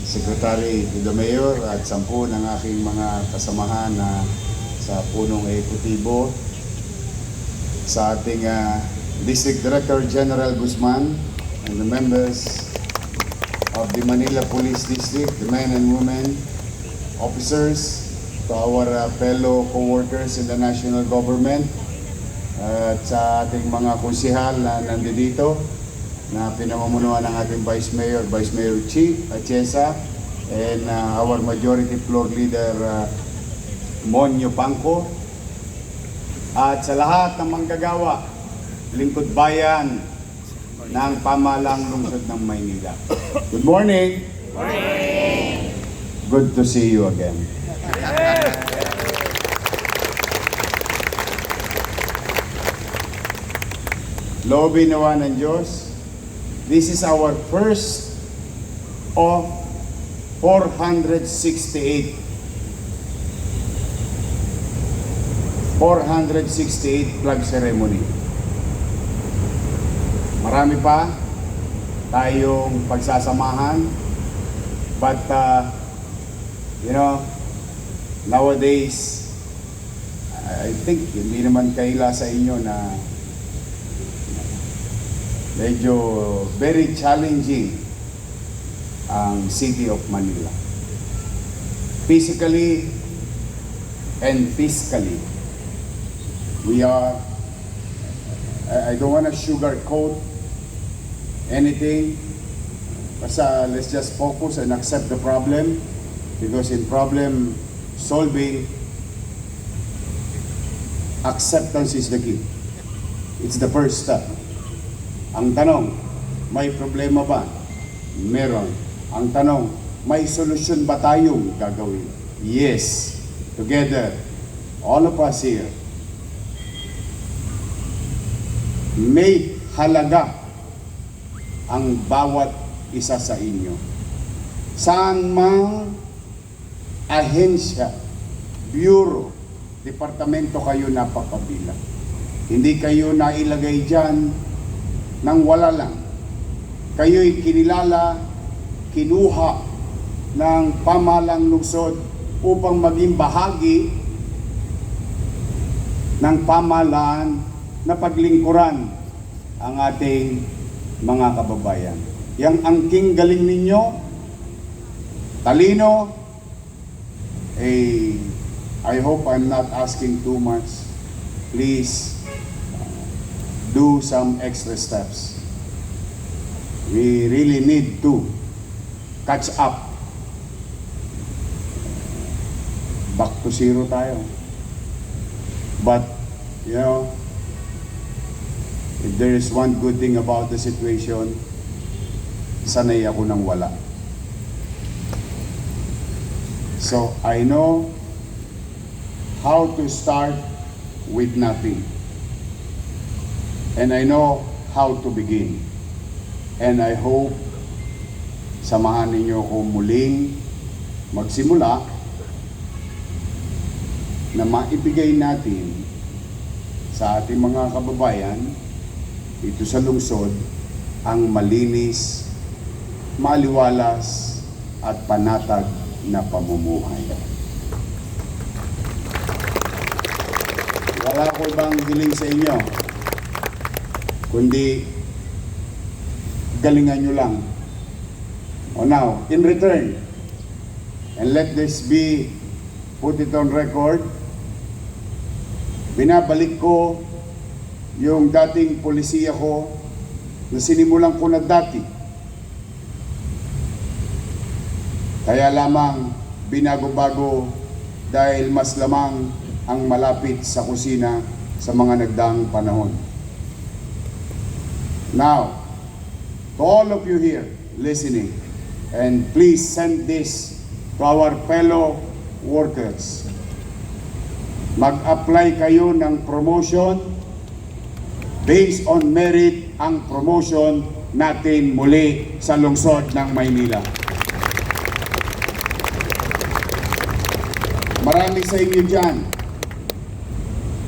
Secretary to the Mayor at 10 ng aking mga kasamahan na sa punong ekutibo, sa ating District Director General Guzman and the members of the Manila Police District, the men and women, officers, to our fellow co-workers in the national government, at sa ating mga konsihal na nandito na pinamumunuan ng ating Vice Mayor Chi Atienza, and our Majority Floor Leader Monyo Pangco, at sa lahat ng manggagawa, lingkod bayan ng pamahalang lungsod ng Maynila. Good morning! Morning! Good to see you again. Loobin nawa ng Diyos, this is our first of 468 flag ceremony. Marami pa tayong pagsasamahan, but nowadays I think hindi naman kaila sa inyo na medyo very challenging ang City of Manila. Physically and fiscally. We are, I don't want to sugarcoat anything. Basta let's just focus and accept the problem, because in problem solving, acceptance is the key. It's the first step. Ang tanong, may problema ba? Meron. Ang tanong, may solusyon ba tayong gagawin? Yes. Together, all of us here, may halaga ang bawat isa sa inyo. Saan mang ahensya, bureau, departamento kayo napapabilang. Hindi kayo nailagay dyan nang wala lang. Kayo'y kinilala, kinuha ng pamahalang lungsod upang maging bahagi ng pamahalaan na paglingkuran ang ating mga kababayan. Yang angking galing ninyo, talino, I hope I'm not asking too much. Please, do some extra steps. We really need to catch up. Back to zero tayo. But, if there is one good thing about the situation, sanay ako nang wala. So, I know how to start with nothing. And I know how to begin. And I hope samahan ninyo ako muling magsimula na maibigay natin sa ating mga kababayan dito sa lungsod ang malinis, maliwalas at panatag na pamumuhay. Wala ko ibang hiling sa inyo, kundi galingan nyo lang. Now, in return, and let this be, put it on record, binabalik ko yung dating polisiya ko na sinimulan ko na dati. Kaya lamang binago-bago dahil mas lamang ang malapit sa kusina sa mga nagdaang panahon. Now, to all of you here listening, and please send this to our fellow workers. Mag-apply kayo ng promotion based on merit ang promotion natin muli sa lungsod ng Maynila. Marami sa inyo dyan,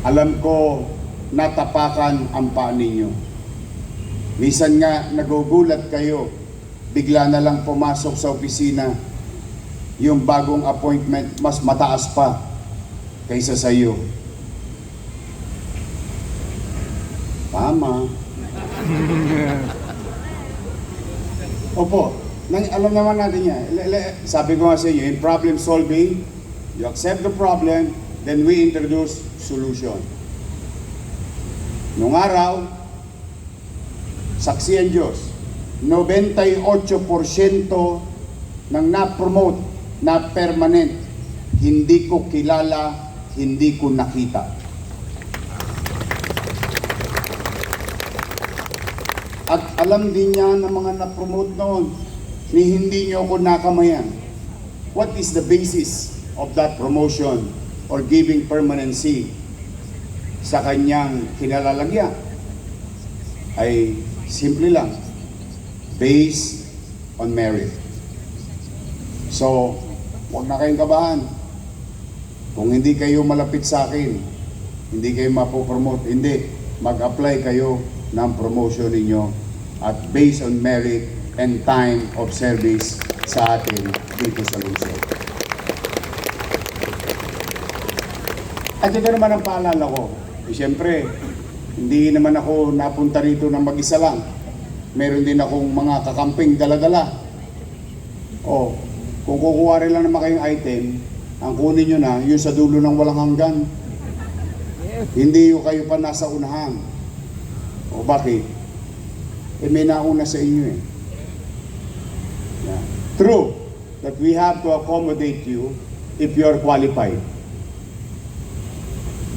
alam ko natapakan ang paa ninyo. Minsan nga nagugulat kayo bigla na lang pumasok sa opisina, yung bagong appointment mas mataas pa kaysa sa iyo. Tama. Opo, alam naman natin yan. Sabi ko nga sa inyo, in problem solving, you accept the problem, then we introduce solution. Nung araw, saksi ang Diyos, 98% ng na-promote na permanent, hindi ko kilala, hindi ko nakita. At alam din niya ng mga na-promote noon, ni hindi niyo ako nakamayan. What is the basis of that promotion or giving permanency sa kanyang kinalalagyan? Ay simple lang, based on merit. So, huwag na kayong kabahan. Kung hindi kayo malapit sa akin, hindi kayo mapopromote. Hindi, mag-apply kayo ng promotion ninyo at based on merit and time of service sa atin dito sa lungsod. At ito naman ang paalala ko. Siyempre, hindi naman ako napunta rito ng mag-isa lang. Meron din akong mga kakamping dala-dala. O, kung kukuha rin lang naman kayong item, ang kunin nyo na, yung sa dulo ng walang hanggan. Hindi yung kayo pa nasa unahan. O bakit? Eh may nauna sa inyo eh. Yeah. True that we have to accommodate you if you are qualified.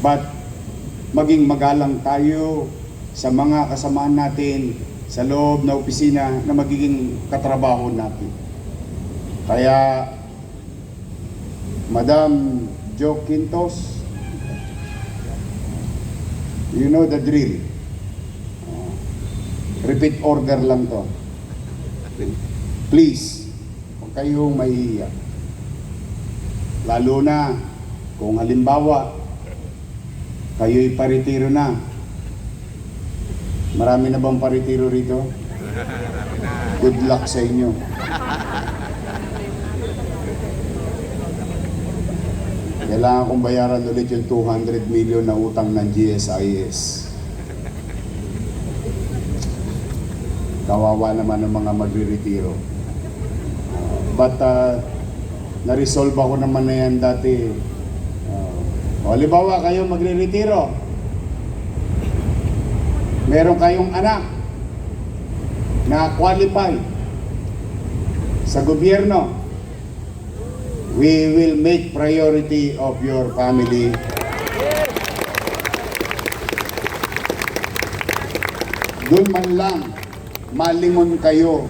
But maging magalang tayo sa mga kasamaan natin sa loob na opisina na magiging katrabaho natin. Kaya, Madam Jo Quintos, you know the drill. Repeat order lang to. Please, huwag kayong mahihiya. Lalo na kung halimbawa, kayo'y paritiro na. Marami na bang paritiro rito? Good luck sa inyo. Kailangan kong bayaran ulit yung 200 million na utang ng GSIS. Kawawa naman ng mga magre-retiro. But na-resolve ako naman na yan dati. Halimbawa kayo magre-retiro. Meron kayong anak na qualified sa gobyerno. We will make priority of your family. Doon man lang malingon kayo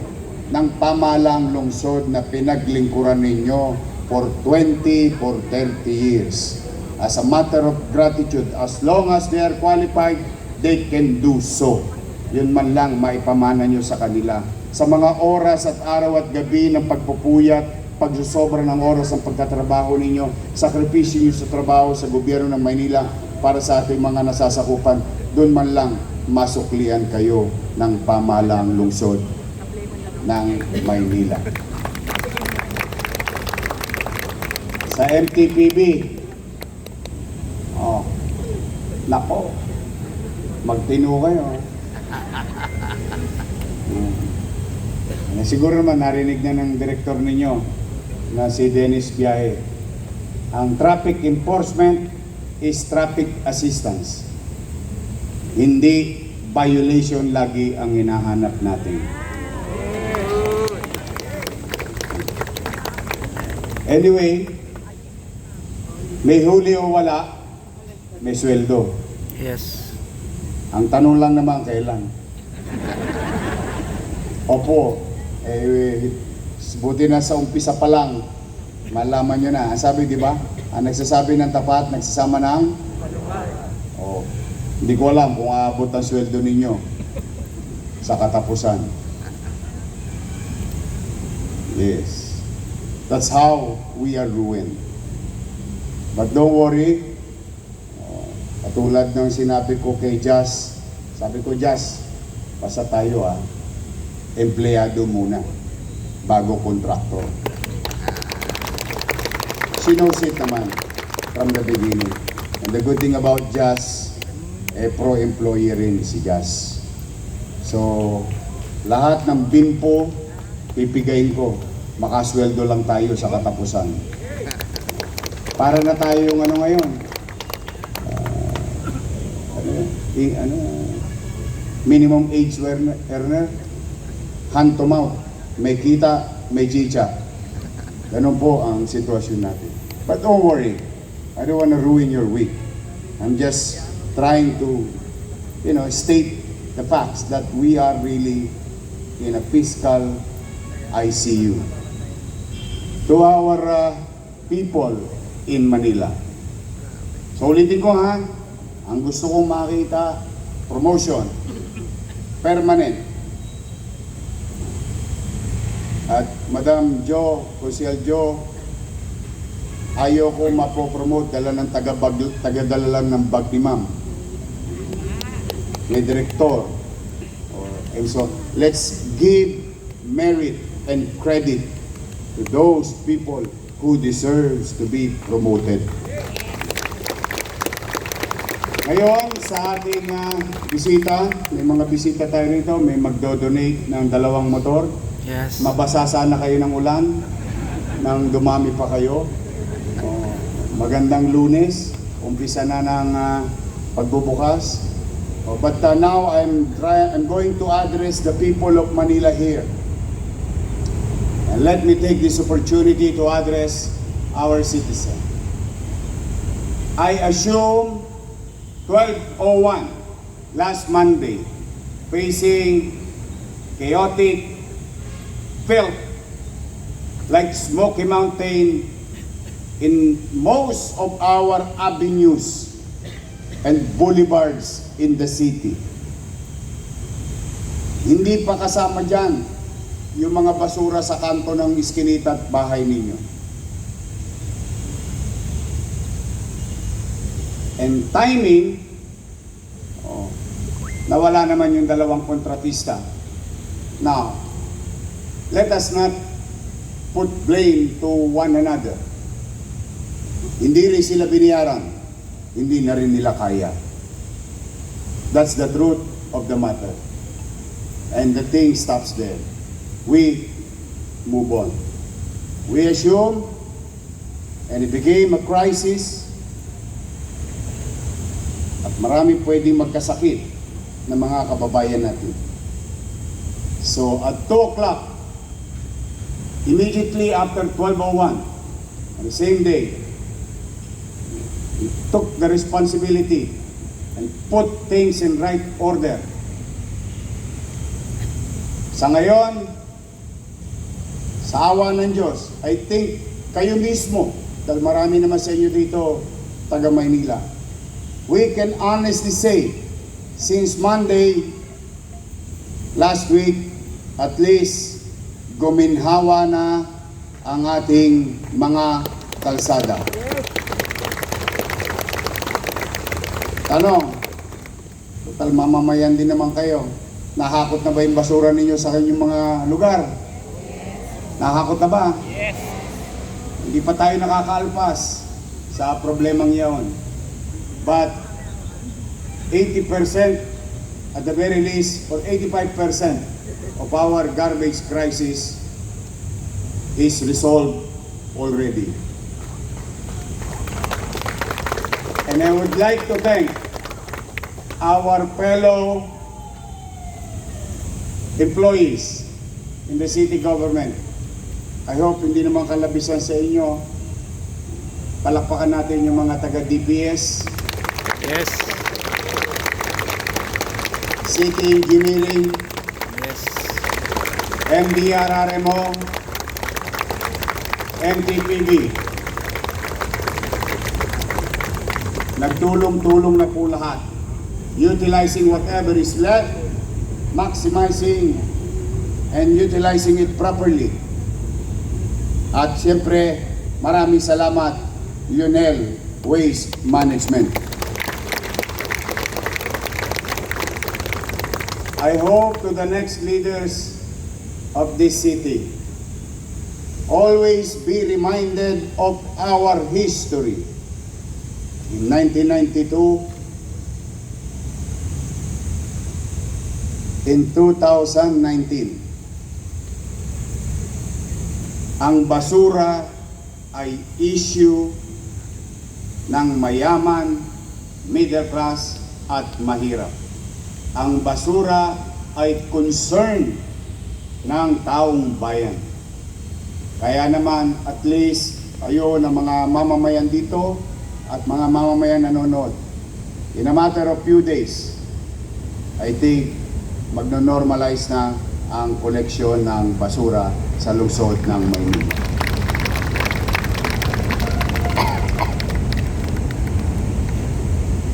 ng pamahalang lungsod na pinaglingkuran ninyo for 20, for 30 years. As a matter of gratitude, as long as they are qualified, they can do so. Yun man lang maipamana nyo sa kanila. Sa mga oras at araw at gabi ng pagpupuyat, pagsusobra ng oras ng pagtatrabaho ninyo, sakripisyo nyo sa trabaho sa gobyerno ng Maynila para sa ating mga nasasakupan, doon man lang masuklian kayo ng pamahalaang lungsod ng Maynila. Sa MTPB, nako, magtino kayo. Siguro naman narinig na ng direktor ninyo na si Dennis Biahe. Ang traffic enforcement is traffic assistance. Hindi violation lagi ang hinahanap natin. Anyway, may huli o wala, may sweldo. Yes. Ang tanong lang naman, kailan? Opo, buti na sa umpisa pa lang, malaman nyo na. Ang sabi, di ba? Ang nagsasabi ng tapat, nagsasama ng? Oh, hindi ko alam kung aabot ang sweldo ninyo sa katapusan. Yes. That's how we are ruined. But don't worry, katulad ng sinabi ko kay Jazz, sabi ko, Jazz, basta tayo empleyado muna. bago kontraktor. She knows it naman from the beginning. And the good thing about Jazz, pro-employee rin si Jazz. So, lahat ng bimpo, pipigayin ko. Makasweldo lang tayo sa katapusan. Para na tayo yung ano ngayon. Minimum age earner, hand to mouth. May kita, may chicha. Ganun po ang sitwasyon natin. But don't worry, I don't want to ruin your week. I'm just trying to, state the facts that we are really in a fiscal ICU. To our people in Manila. So ulitin ko ha, ang gusto kong makita, promotion, permanent. At Madam Jo, Consiel Jo, ayaw ko mapopromote dala ng tagadala lang ng bag ni Ma'am. May direktor. And so, let's give merit and credit to those people who deserves to be promoted. Ngayon, sa ating bisita, may mga bisita tayo rito, may magdo-donate ng 2 motor. Yes. Mabasa sana kayo ng ulan, nang dumami pa kayo. Magandang Lunes, umpisa na ng pagbubukas. But now I'm going to address the people of Manila here. And let me take this opportunity to address our citizen. I assume 12:01 last Monday, facing chaotic filth like Smoky Mountain in most of our avenues and boulevards in the city. Hindi pa kasama dyan yung mga basura sa kanto ng iskinita at bahay ninyo. And timing, nawala naman yung 2 kontratista. Now, let us not put blame to one another. Hindi rin sila biniyaran, hindi na rin nila kaya. That's the truth of the matter. And the thing stops there. We move on. We assume, and it became a crisis, at marami pwedeng magkasakit ng mga kababayan natin. So at 2 o'clock, immediately after 12:01, on the same day, we took the responsibility and put things in right order. Sa ngayon, sa awa ng Diyos, I think kayo mismo, dahil marami naman sa inyo dito, taga Maynila, we can honestly say, since Monday, last week, at least, guminhawa na ang ating mga kalsada. Tanong, total mamamayan din naman kayo. Nahakot na ba yung basura ninyo sa kanyang mga lugar? Nahakot na ba? Yes. Hindi pa tayo nakakaalpas sa problemang iyon. But 80%, at the very least, or 85% of our garbage crisis is resolved already. And I would like to thank our fellow employees in the city government. I hope hindi naman kalabisan sa inyo. Palakpakan natin yung mga taga-DPS. Yes. City Engineering. Yes. MDRRMO. MTPB. Nagtulong-tulong na po lahat. Utilizing whatever is left, maximizing and utilizing it properly. At siyempre, maraming salamat, Lionel Waste Management. I hope to the next leaders of this city, always be reminded of our history. In 1992, in 2019, ang basura ay issue ng mayaman, middle class at mahirap. Ang basura ay concern ng taong bayan. Kaya naman, at least kayo na mga mamamayan dito at mga mamamayan nanonood, in a matter of few days, I think magno-normalize na ang koleksyon ng basura sa lungsod ng Maynila.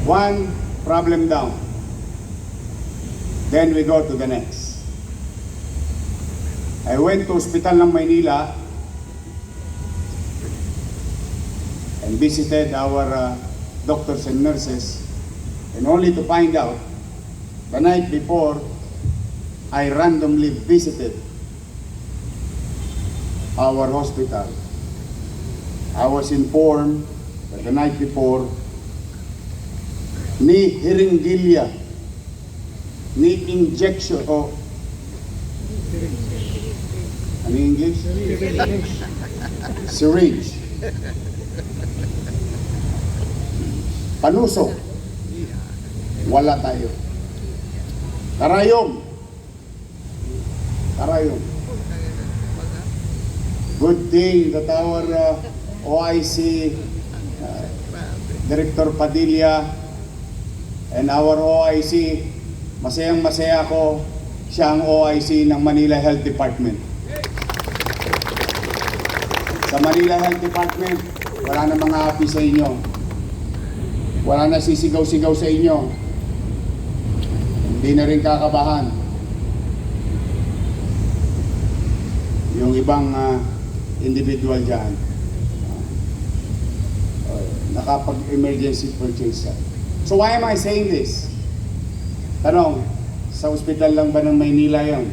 One problem down. Then we go to the next. I went to Hospital ng Maynila and visited our doctors and nurses, and only to find out the night before I randomly visited our hospital. I was informed that the night before, ni hiringgilya, ni injection, o ano yung English? Syringe. Panusok. Wala tayo. Karayom. Karayom. Good thing that our OIC Director Padilla and our OIC, masayang-masaya ako, siya ang OIC ng Manila Health Department. Sa Manila Health Department, wala na mga api sa inyo. Wala na sisigaw-sigaw sa inyo. Hindi na rin kakabahan. Yung ibang individual dyan, nakapag-emergency purchase. So why am I saying this? Tanong, sa ospital lang ba ng Maynila yun?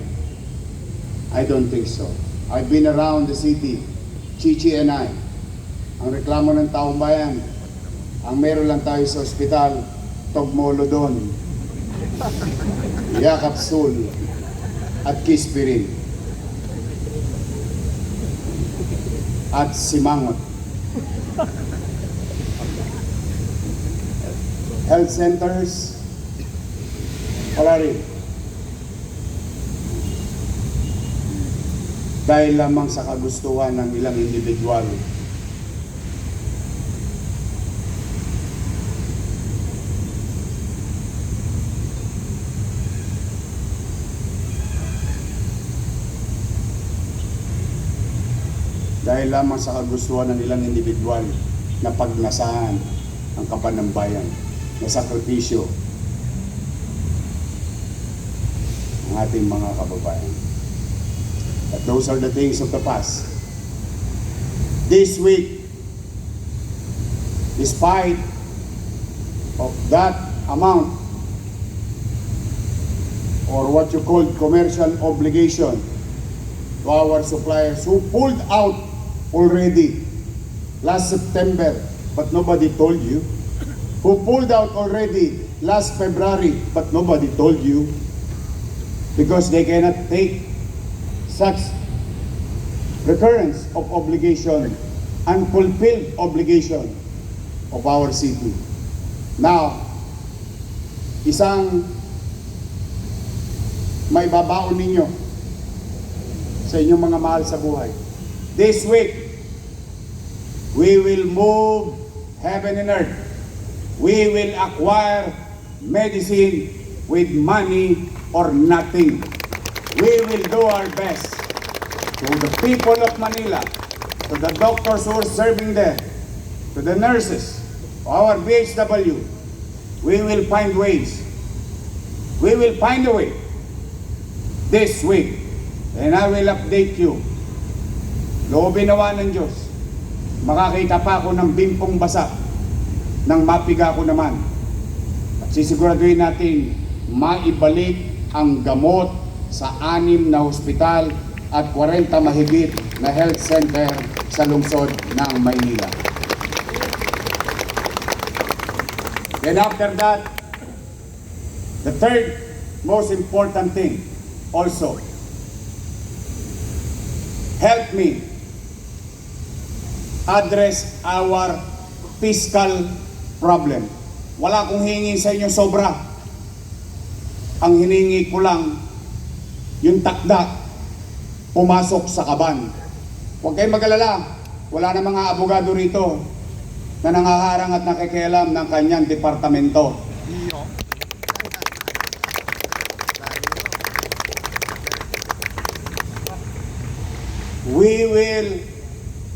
I don't think so. I've been around the city, Chichi and I. Ang reklamo ng taong bayan, ang meron lang tayo sa ospital, Togmolodon, Yakapsul, at Kispirin, at Simangot. Health centers, wala rin. Dahil lamang sa kagustuhan ng ilang individual. Dahil lamang sa kagustuhan ng ilang individual na pagnasahan ang kaban ng bayan, na sakripisyo ng ating mga kababayan. But those are the things of the past. This week, despite of that amount, or what you call commercial obligation to our suppliers who pulled out already last September, but nobody told you, who pulled out already last February, but nobody told you, because they cannot take such recurrence of obligation, unfulfilled obligation of our city. Now, isang may babaon ninyo sa inyong mga mahal sa buhay. This week, we will move heaven and earth. We will acquire medicine with money or nothing. We will do our best to the people of Manila, to the doctors who are serving there, to the nurses, our BHW. We will find ways. We will find a way this week, and I will update you. Loobin nawa ng Diyos, makakita pa ako ng bimpong basa nang mapiga ko naman. At sisiguraduhin natin maibalik ang gamot sa 6 na hospital at 40 mahigit na health center sa lungsod ng Maynila. Then after that, the third most important thing also, help me address our fiscal problem. Wala akong hingin sa inyo sobra. Ang hiningi ko lang, yung takda, pumasok sa kaban. Huwag kayong mag-alala, wala na mga abogado rito na nangaharang at nakikialam ng kanyang departamento.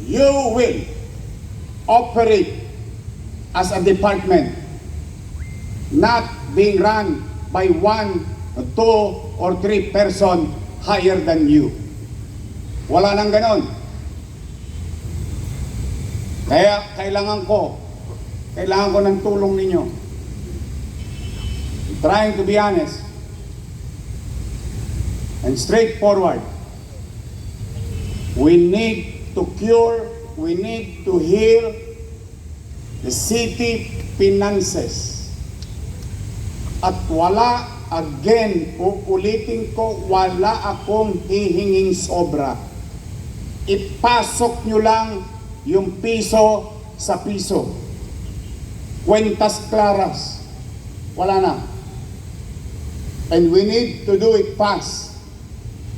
You will operate as a department, not being run by 1, 2, or 3 person higher than you. Wala nang ganon. Kaya kailangan ko ng tulong ninyo. I'm trying to be honest and straightforward. We need to cure, we need to heal the city finances. At wala, again, uulitin ko, wala akong hihinging sobra. Ipasok nyo lang yung piso sa piso. Cuentas claras. Wala na. And we need to do it fast.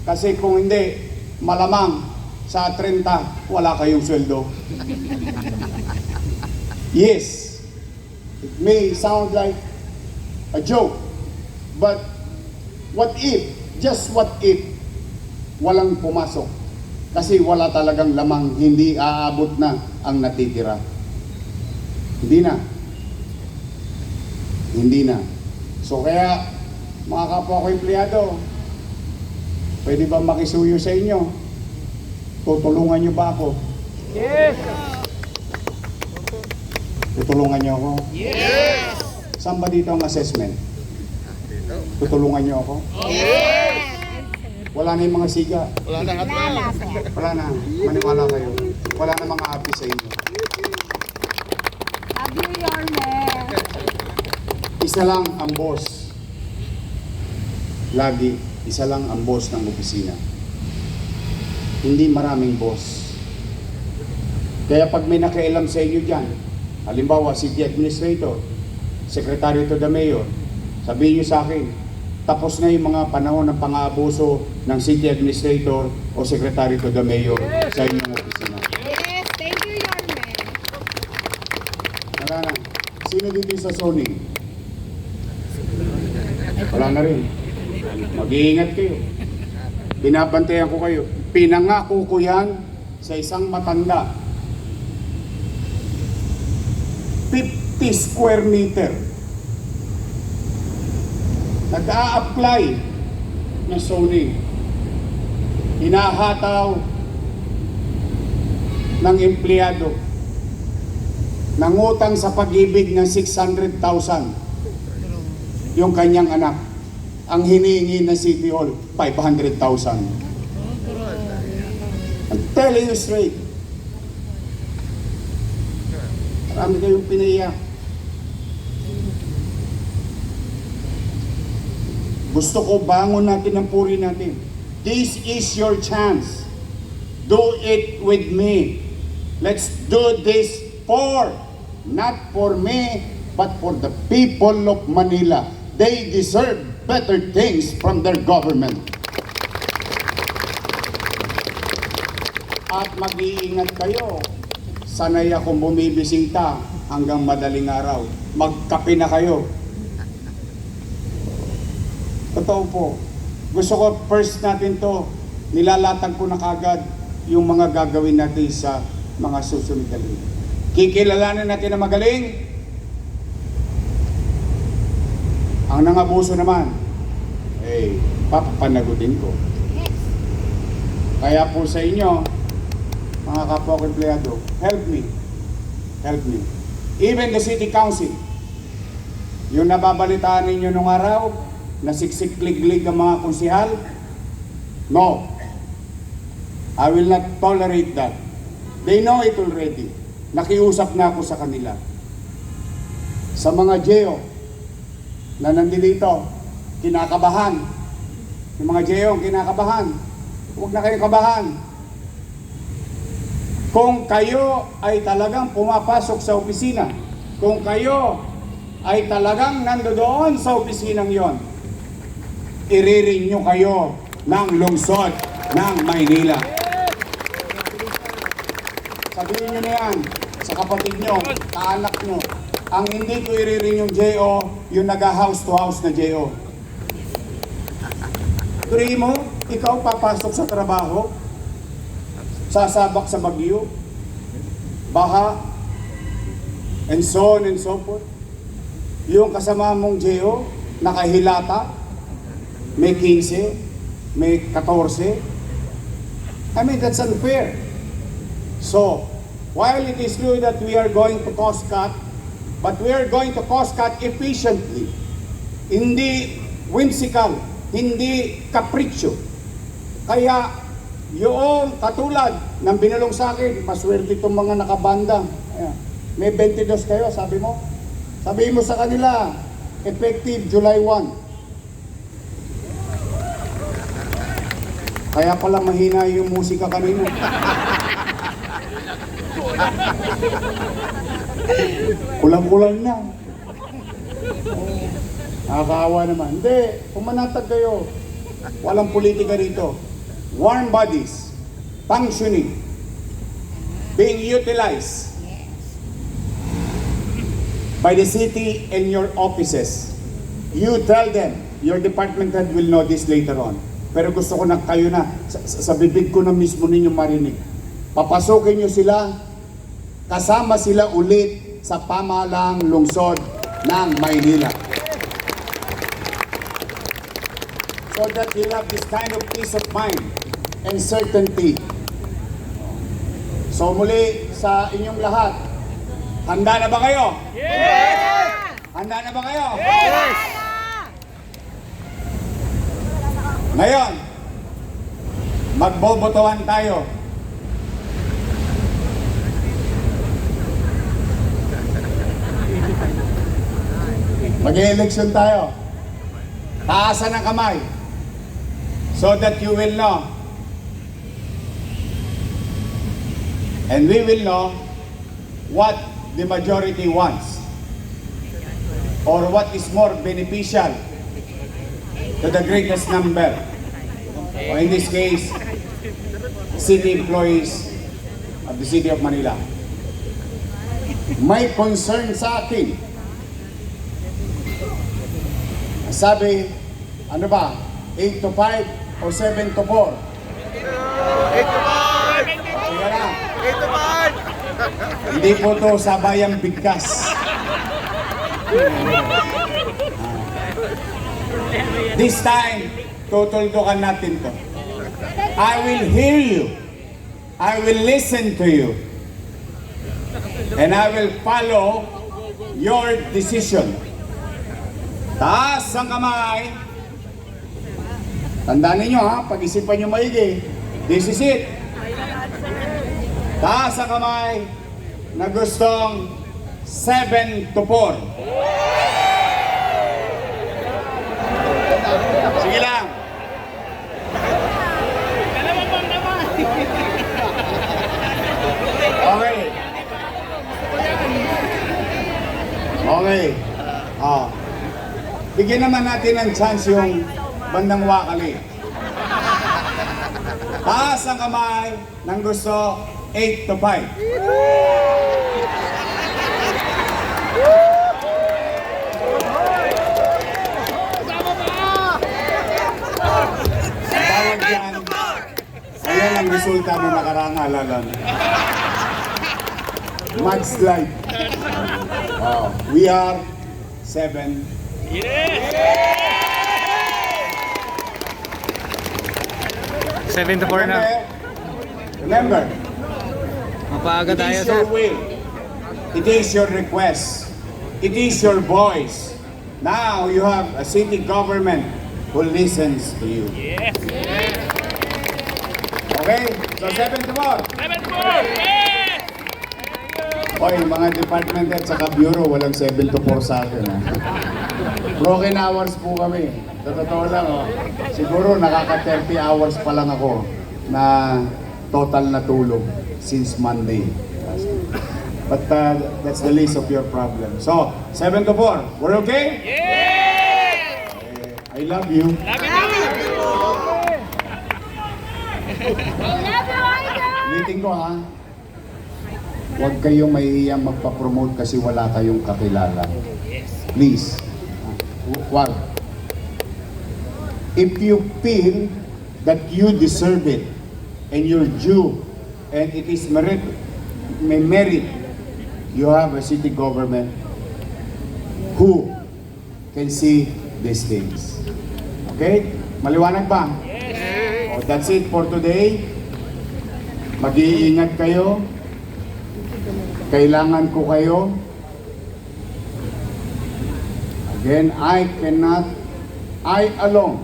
Kasi kung hindi, malamang sa 30, wala kayong sweldo. Yes, it may sound like a joke, but what if, just what if, walang pumasok? Kasi wala talagang lamang, hindi aabot na ang natitira. Hindi na. Hindi na. So kaya, mga kapwa ko empleyado, pwede ba makisuyo sa inyo? Tutulungan niyo ba ako? Yes! Tutulungan niyo ako? Yes! Saan ba dito ang assessment? Tutulungan niyo ako? Yes! Wala na yung mga siga. Wala na nga. Wala na. Maniwala kayo. Wala na mga api sa inyo. Love you, Yorme. Isa lang ang boss. Lagi, isa lang ang boss ng opisina. Hindi maraming boss. Kaya pag may nakialam sa inyo dyan, halimbawa, city administrator, secretary to the mayor, sabihin nyo sa akin, tapos na yung mga panahon ng pang-aabuso ng city administrator o secretary to the mayor sa inyong opisina. Yes, thank you, Yorme. Wala na. Sino dito sa zoning? Wala na rin. Mag-iingat kayo. Binabantayan ko kayo. Pinangako ko yan sa isang matanda. 50 square meter. Nag-a-apply na zoning. Hinahataw ng empleyado. Nangutang sa pag-ibig ng 600,000 yung kanyang anak. Ang hinihingi ng City Hall, 500,000. I'm telling you straight. Marami kayong pinaiyak. Gusto ko bangon natin ang puri natin. This is your chance. Do it with me. Let's do this not for me, but for the people of Manila. They deserve better things from their government. At mag-iingat kayo. Sanay akong bumibisita hanggang madaling araw. Magkape na kayo. Totoo po. Gusto ko first natin to, nilalatag ko na kagad yung mga gagawin natin sa mga susunod na linggo. Kikilalanin natin na magaling. Ang nangabuso naman, papapanagutin ko. Kaya po sa inyo, mga kapwa ko empleyado, help me. Help me. Even the city council, yung nababalitaan ninyo nung araw, na siksik-lig-lig ang mga konsihal, no. I will not tolerate that. They know it already. Nakiusap na ako sa kanila. Sa mga Geo na nandito, kinakabahan. Yung mga Geo kinakabahan. Huwag na kayong kabahan. Kung kayo ay talagang pumapasok sa opisina, kung kayo ay talagang nandoon sa opisinang yon, irirenew kayo ng lungsod ng Maynila. Sabihin nyo na yan sa kapatid nyo, sa anak nyo. Ang hindi ko irirenew yung JO, yung naga-house to house na JO. Turi mo, ikaw papasok sa trabaho, sasabak sa bagyo, baha, and so on and so forth. Yung kasama mong JO, nakahilata, may 15, may 14. I mean, that's unfair. So, while it is true that we are going to cost cut, but we are going to cost cut efficiently. Hindi whimsical, hindi capriccio. Kaya, yung katulad ng binulong sa akin, maswerte itong mga nakabanda. Ayan. May 22 kayo, sabi mo? Sabihin mo sa kanila, effective July 1. Kaya pala mahina yung musika kanina. Kulang-kulang na. Nakakaawa naman. Hindi, pumanatag kayo. Walang politika rito. Warm bodies, functioning, being utilized by the city and your offices. You tell them, your department head will know this later on. Pero gusto ko na kayo na, sa bibig ko na mismo ninyo marinig. Papasukin nyo sila, kasama sila ulit sa pamahalang lungsod ng Maynila. So that you'll have this kind of peace of mind and certainty. So muli sa inyong lahat, handa na ba kayo? Yes! Handa na ba kayo? Yes! Ngayon, magbobotohan tayo. Mag-e-election tayo. Taasan ang kamay so that you will know. And we will know what the majority wants or what is more beneficial to the greatest number, or in this case, city employees of the City of Manila. May concern sa akin. Sabi, ano ba, 8 to 5 o 7 to 4? 8 to 5! Sige na. 8 to 5! Hindi po to sabayang bigkas. This time, tutuldukan natin to. I will hear you. I will listen to you. And I will follow your decision. Taas ang kamay. Tandaan ninyo ha, pag-isipan nyo maigi. This is it. Taas ang kamay na gustong 7 to 4. Sige lang. Okay. Okay. Bigyan naman natin ng chance yung bandang wakali. Taas ang kamay ng gusto 8 to 5. Tawag yan. Ayan ang resulta ng nakaraang halalan. Mudslide. We are 7. Yes! 7 to 4 na. Remember, Mapaaga it tayo, is sir. your will. It is your request. It is your voice. Now you have a city government who listens to you. Yes! Okay? Okay? So 74. 74! Yes! Oy, mga department head sa bureau, walang 7 to 4 sa akin. Ha? Broken hours po kami. Sa totoo lang, oh. Siguro nakaka 30 hours pa lang ako na total na tulog since Monday. But that's the least of your problem. So, 7 to 4. We're okay? Yes! I love you. Love you! Meeting ko ha. Huwag kayong mahihiyang magpa-promote kasi wala kayong kakilala. Please. Huwag. If you feel that you deserve it and you're due and it is may merit, you have a city government who can see these things. Okay? Maliwanag ba? Yes. Oh, that's it for today. Mag-iingat kayo. Kailangan ko kayo. Again, I alone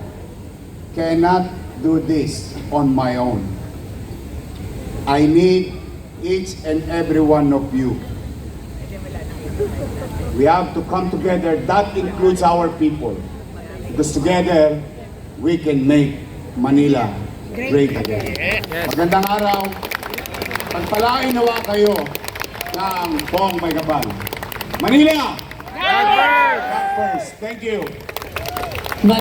cannot do this on my own. I need each and every one of you. We have to come together. That includes our people. Because together, we can make Manila great again. Magandang araw. Pagpalain nawa kayo ng buong may kapal. Manila! God first! Thank you.